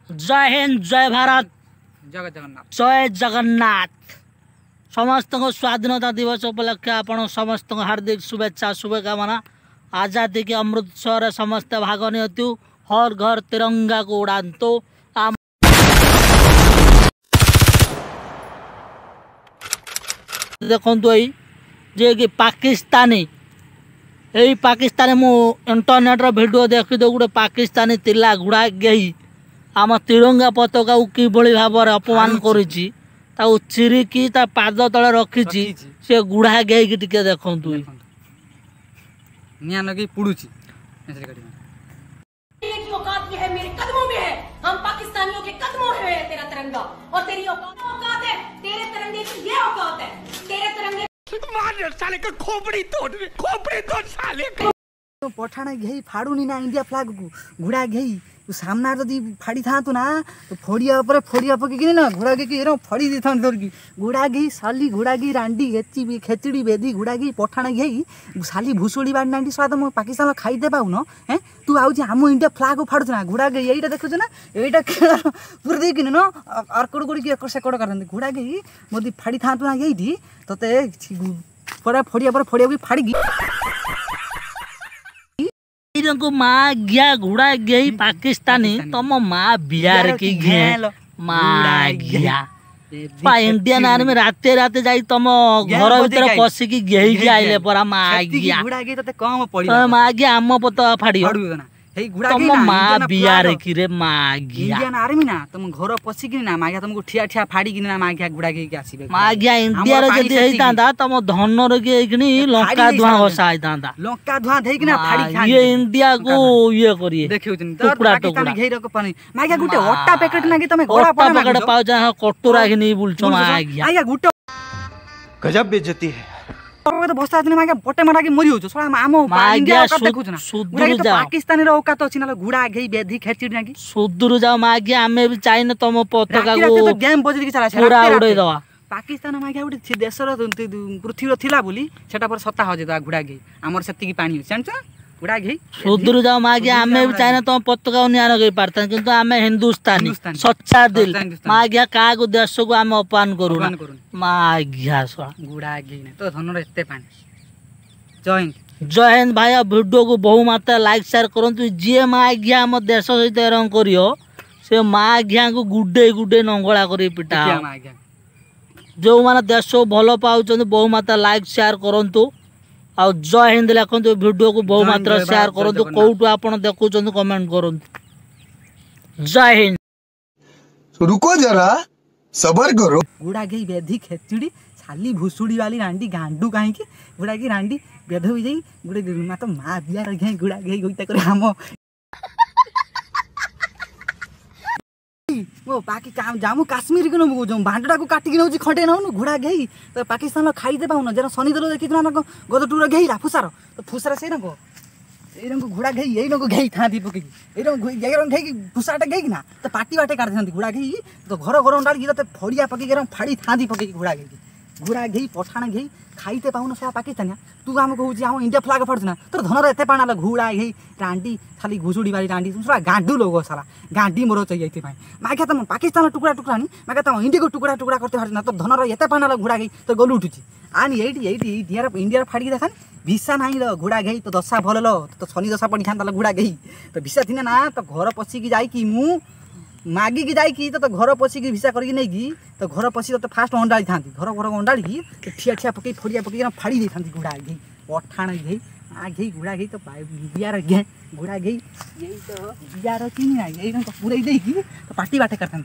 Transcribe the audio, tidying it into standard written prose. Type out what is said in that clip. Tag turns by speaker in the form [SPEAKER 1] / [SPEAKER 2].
[SPEAKER 1] जय हिंद, जय भारत,
[SPEAKER 2] जय जगन्नाथ,
[SPEAKER 1] जय जगन्नाथ। समस्त स्वाधीनता दिवस उपलक्षे आपण समस्त हार्दिक शुभेच्छा शुभकामना। आजादी के अमृतसर समस्त भाग नियतु, हर घर तिरंगा को उड़ातु। देखु जे कि पाकिस्तानी यही पाकिस्तानी मु इंटरनेट वीडियो देखी दो गोटे पाकिस्तानी तिला घोड़ा गई आम तिरंगा पताका कि भाव अपमान करुच्ची चिरिकी पाद तले रखी से गुड़ा गई टिके देखु
[SPEAKER 2] निया लगे पुड़ुची
[SPEAKER 3] है मेरे कदमों में है। हम पाकिस्तानियों के कदमों में है तेरा तिरंगा और तेरी औकात है। तेरे तिरंगे की ये औकात है। तेरे तिरंगे
[SPEAKER 4] मार साले का खोपड़ी तोड़ साले
[SPEAKER 5] पठाण घेई फाड़ूनी ना इंडिया फ्लाग को घोड़ा घेई सामना जदि फाड़ी था ना तो फोड़िया पकड़ ना घोड़ा घे फड़ी दी था की घोड़ा घी साली घोड़ा घी रांडी खेचड़ी बेदी घोड़ा घी पठाण घेई साली भूसुड़ी बाड़ी नांडी स्वाद मो पाकिस्तान खाईदे पाऊन हैं तू आउची आम इंडिया फ्लाग फाड़ू ना घोड़ा घी यहीटा देखु ना यहीटा पूरा देख न अर्कड़ गुड़ी एक सेकड़ करते घोड़ा घी मोदी फाड़ी था ना यही ते फोड़िया भी फाड़ी
[SPEAKER 1] माँ गया घोड़ा गई पाकिस्तानी तुम माँ बिहार की घे माँ गया इंडियन आर्मी राते राते जाई तुम घर भीतर पशिकी घेई आइले परा माँ गया माँ गया आम पता फाड़ी तुम माँ बिहार की रे माँ गया
[SPEAKER 5] इंडियन आर्मी ना तुम घर पशिकी ना माँ गया तुमको ठिया ठिया फाड़ी ना माँ गया घोड़ा घेई आसीबे
[SPEAKER 1] माँ गया इंडिया रे जदी हेइतांदा तुम धन रे गेकनी लंका धुआं होसाइतांदा
[SPEAKER 5] लंका धुआं देई ना फाड़ी खा
[SPEAKER 1] ये इंडिया को ये करिए
[SPEAKER 5] देखियो टुकड़ा टुकड़ा घेई रको पानी माँ गया गुटे ओट्टा पैकेट ना कि तुम घोड़ा
[SPEAKER 1] पैकेट पाउ जा कटोरा के नहीं बुलछो माँ गया
[SPEAKER 5] गुटे
[SPEAKER 4] गजब बेइज्जती है
[SPEAKER 5] तो बस्ता दिन मागे पटे मरा के मरि होछ सोला आम इंडिया औकात देखुछ ना सुदूर जा पाकिस्तानी रो औकात अछि ना घुड़ा घेई बेधी खेचिड ना कि
[SPEAKER 1] सुदूर जाओ मागे आमे भी चाहिए तुम पताका को
[SPEAKER 5] गेम बजरी के चला
[SPEAKER 1] पूरा उड़ै दवा
[SPEAKER 5] पाकिस्तान मागे उठी देशर पृथ्वी थिला बोली सेटा पर सत्ता हो जेता घुड़ा घेई हमर सेति की पानी जानछ घुड़ा घेई
[SPEAKER 1] सुदूर जाओ मागे आमे भी चाहिए तुम पताका नियान गई पारता किंतु आमे हिंदुस्तानी सच्चा दिल मागे का को देश को आमे अपमान करू ना मागे
[SPEAKER 5] घुड़ा घेई ना तो धन रे एते पानी जय हिंद
[SPEAKER 1] जय हिंद भाई वीडियो को बहु मात्रा लाइक शेयर करंतु जे मागे हम देश सहित रंग करियो से मागे को गुडे गुडे नंगळा करी पिटा जो माने देश भलो पाउछन बहु मात्रा लाइक शेयर करंतु आ जय हिंद लिखु वीडियो को बहु मात्रा शेयर करूँ कौटू आप देखुं कमेंट करूँ जय हिंद।
[SPEAKER 4] रुको जरा सबर करो
[SPEAKER 5] घोड़ा घेई बेधी खेचुड़ी साली भूसुड़ी वाली रांडी गांडू कहीं घोड़ा की रांडी बेध हो जाई गोटे तो माँ बिहार घे घोड़ा घेई गोईता करे हम वो बाकी काम जामु काश्मीर के नबु जो भांडटा को काटी नउची खटे नउनु घोड़ा घेई तो पाकिस्तान खाई दे पाउन जरा शनि दल देखि ना गद टूर घेईला फुसार तो फुसार से नको ए रंग घोड़ा घेई एई नको घेई थांदी पकी ए रंग घेई फुसाटा घेई ना तो पाटी बाटे काट थांदी घोड़ा घेई तो घर घर डाल गिरते फड़िया पकी के फाड़ी थांदी पकी घोड़ा घेई पठाण घेई खाईते पाउन सब पाकिस्तानिया तू आम कहूँ आम इंडिया फ्लाग फाड़ुना तो धन एत पाना घोड़ा घेई रांडी खाली घुसुड़ी वाली रांडी साला गांडू लोग साला गांडी मोर चाहिए मागे तुम पाकिस्तान टुकड़ा टुकड़ा नहीं मागे तुम इंडिया को टुकड़ा टुकड़ा करते फाड़ना तो धन एत पाना घोड़ा घेई तो गलु उठुची आनी यही इंडिया फाड़ी देखा भिसा ना घोड़ा घेई तो दशा भल तो शनि दशा पड़ी था घोड़ा घेई तो भिसा थी ना तो घर पशिकी जाकि मु मागिकी जाकि तो घर पशिकी भिसा करके नहीं तो घर पशि तो फास्ट अंडाड़ी था घर घर अंडाड़ी ठिया ठिया पकई फड़िया पकई फाड़ी था घोड़ा घेई पठाण घेई आ घेई घोड़ा घेई तो बिहार घे घोड़ा घेई यही तो बिहार चिन्ह यही पूरा तो पार्टी बाटे करते